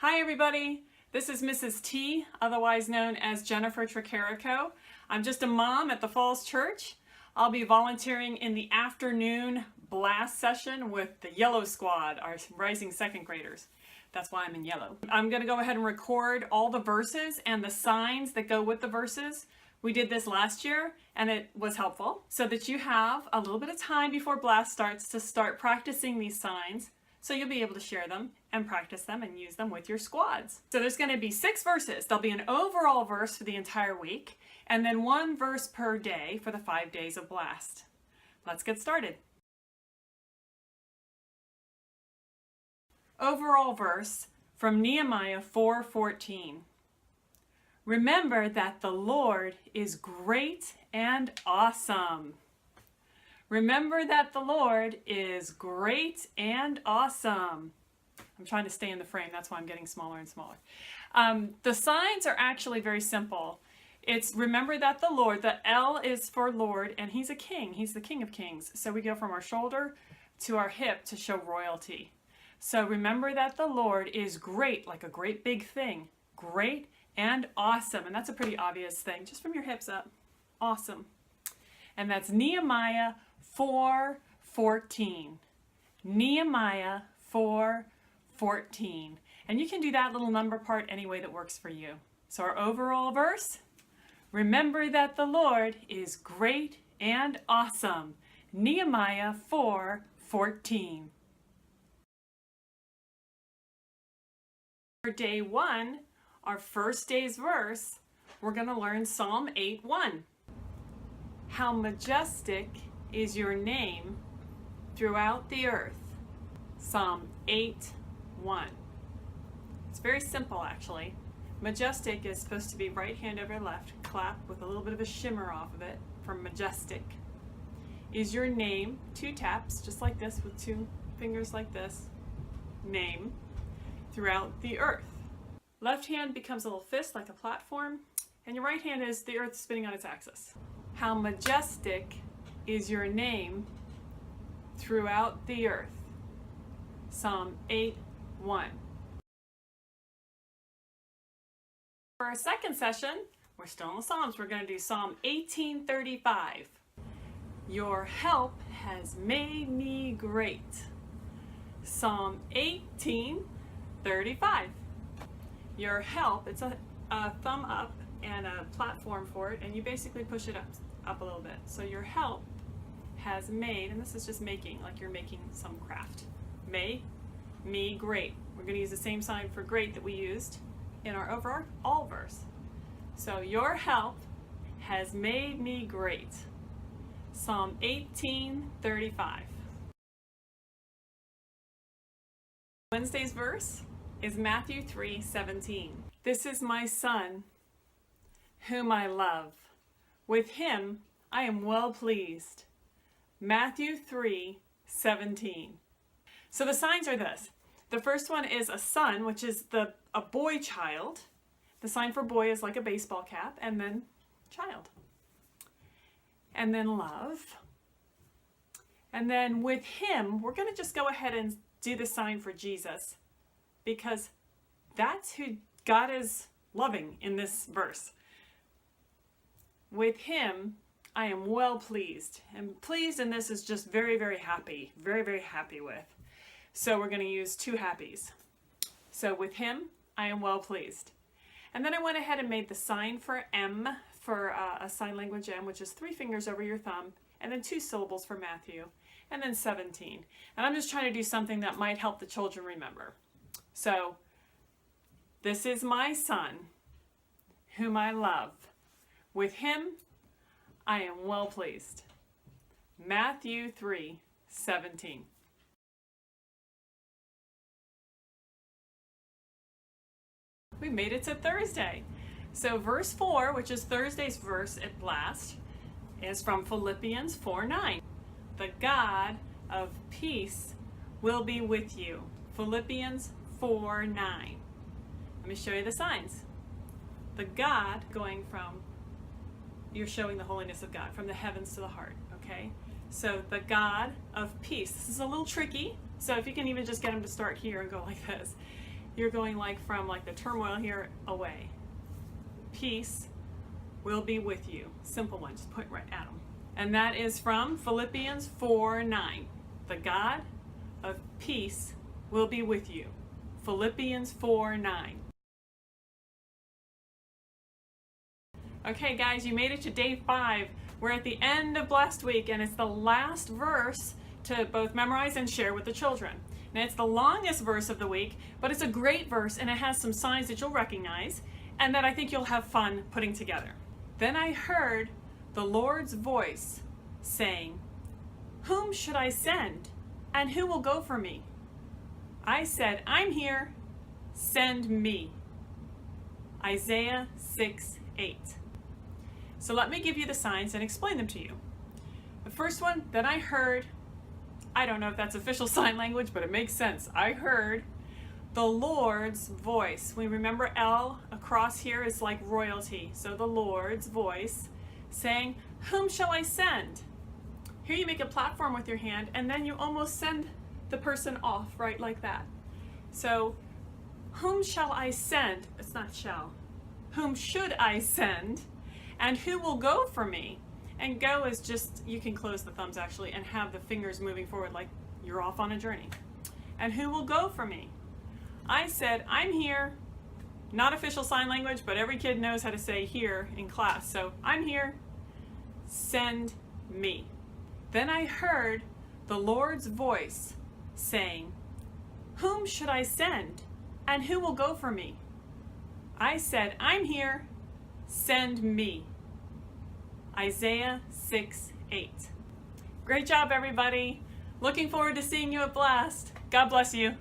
Hi everybody, this is Mrs. T, otherwise known as Jennifer Tricarico. I'm just a mom at the Falls Church. I'll be volunteering in the afternoon blast session with the Yellow Squad, our rising second graders. That's why I'm in yellow. I'm going to go ahead and record all the verses and the signs that go with the verses. We did this last year and it was helpful so that you have a little bit of time before blast starts to start practicing these signs. So you'll be able to share them and practice them and use them with your squads. So there's going to be 6 verses. There'll be an overall verse for the entire week, and then 1 verse per day for the 5 days of blast. Let's get started. Overall verse from Nehemiah 4:14. Remember that the Lord is great and awesome. Remember that the Lord is great and awesome. I'm trying to stay in the frame, that's why I'm getting smaller and smaller. The signs are actually very simple. It's remember that the Lord, the L is for Lord, and He's a king. He's the King of Kings. So we go from our shoulder to our hip to show royalty. So remember that the Lord is great, like a great big thing. Great and awesome. And that's a pretty obvious thing, just from your hips up. Awesome. And that's Nehemiah 4:14. Nehemiah 4:14. And you can do that little number part any way that works for you. So our overall verse, remember that the Lord is great and awesome. Nehemiah 4:14. For day 1, our first day's verse, we're going to learn Psalm 8:1. How majestic is your name throughout the earth. Psalm 8:1. It's very simple actually. Majestic is supposed to be right hand over left, clap with a little bit of a shimmer off of it from majestic. Is your name, 2 taps, just like this with 2 fingers like this, name, throughout the earth. Left hand becomes a little fist like a platform, and your right hand is the earth spinning on its axis. How majestic is your name throughout the earth. Psalm 8:1. For our second session, we're still in the Psalms. We're going to do Psalm 18:35. Your help has made me great. Psalm 18:35. Your help, it's a thumb up and a platform for it, and you basically push it up a little bit. So your help has made, and this is just making, like you're making some craft. Made me great. We're going to use the same sign for great that we used in our overall verse. So your help has made me great. Psalm 18:35. Wednesday's verse is Matthew 3:17. This is my son, whom I love. With him I am well pleased. Matthew 3:17. So the signs are this. The first one is a son, which is a boy child. The sign for boy is like a baseball cap, and then child. And then love. And then with him, we're going to just go ahead and do the sign for Jesus, because that's who God is loving in this verse. With him, I am well pleased. And pleased in this is just very, very happy. Very, very happy with. So we're going to use 2 happies. So with him, I am well pleased. And then I went ahead and made the sign for M, for a sign language M, which is 3 fingers over your thumb, and then 2 syllables for Matthew, and then 17. And I'm just trying to do something that might help the children remember. So, this is my son, whom I love. With him, I am well pleased. Matthew 3:17. We made it to Thursday. So verse 4, which is Thursday's verse at blast, is from Philippians 4:9. The God of peace will be with you. Philippians 4:9. Let me show you the signs. The God, going from, you're showing the holiness of God, from the heavens to the heart, okay? So the God of peace. This is a little tricky, so if you can even just get them to start here and go like this. you're going like from like the turmoil here away. Peace will be with you. Simple one, just point right at them. And that is from Philippians 4:9. The God of peace will be with you. Philippians 4:9. Okay guys, you made it to day 5. We're at the end of last week and it's the last verse to both memorize and share with the children. Now it's the longest verse of the week, but it's a great verse and it has some signs that you'll recognize and that I think you'll have fun putting together. Then I heard the Lord's voice saying, "Whom should I send? And who will go for me?" I said, "I'm here. Send me." Isaiah 6:8. So let me give you the signs and explain them to you. The first one that I heard, I don't know if that's official sign language, but it makes sense. I heard the Lord's voice. We remember L across here is like royalty. So the Lord's voice saying, "Whom shall I send?" Here you make a platform with your hand and then you almost send the person off, right, like that. So, whom shall I send? It's not shall. Whom should I send? And who will go for me? And go is just, you can close the thumbs actually and have the fingers moving forward like you're off on a journey. And who will go for me? I said, "I'm here." Not official sign language, but every kid knows how to say here in class. So, "I'm here. Send me." Then I heard the Lord's voice saying, "Whom should I send? And who will go for me?" I said, "I'm here. Send me." Isaiah 6:8. Great job, everybody. Looking forward to seeing you at Blast. God bless you.